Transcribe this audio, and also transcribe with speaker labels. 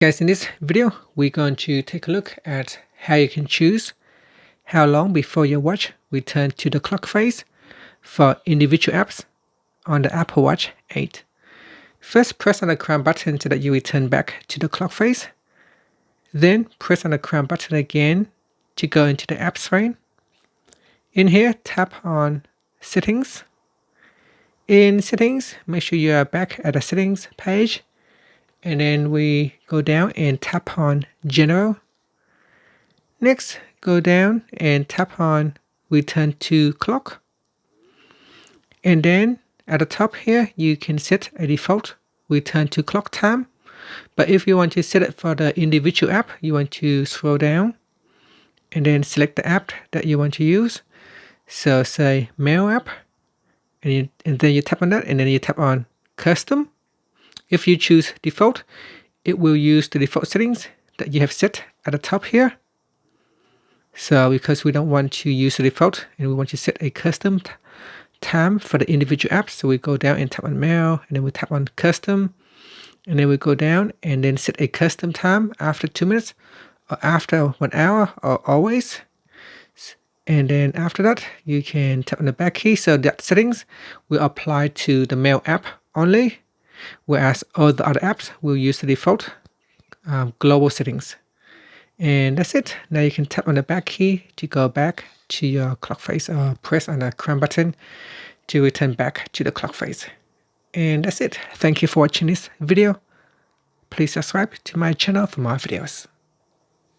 Speaker 1: Guys, in this video, we're going to take a look at how you can choose how long before your watch return to the clock face for individual apps on the Apple Watch 8. First, press on the crown button so that you return back to the clock face. Then press on the crown button again to go into the apps frame. In here, tap on Settings. In Settings, make sure you are back at the Settings page. And then we go down and tap on General. Next, go down and tap on Return to Clock. And then at the top here, you can set a default return to clock time. But if you want to set it for the individual app, you want to scroll down and then select the app that you want to use. So say Mail app, and then you tap on that, and then you tap on Custom. If you choose default, it will use the default settings that you have set at the top here. So because we don't want to use the default and we want to set a custom time for the individual apps, so we go down and tap on Mail, and then we tap on Custom, and then we go down and then set a custom time after 2 minutes or after 1 hour or always. And then after that, you can tap on the back key, so that settings will apply to the Mail app only, whereas all the other apps will use the default global settings. And that's it. Now you can tap on the back key to go back to your clock face, or press on the crown button to return back to the clock face. And that's it. Thank you for watching this video. Please subscribe to my channel for more videos.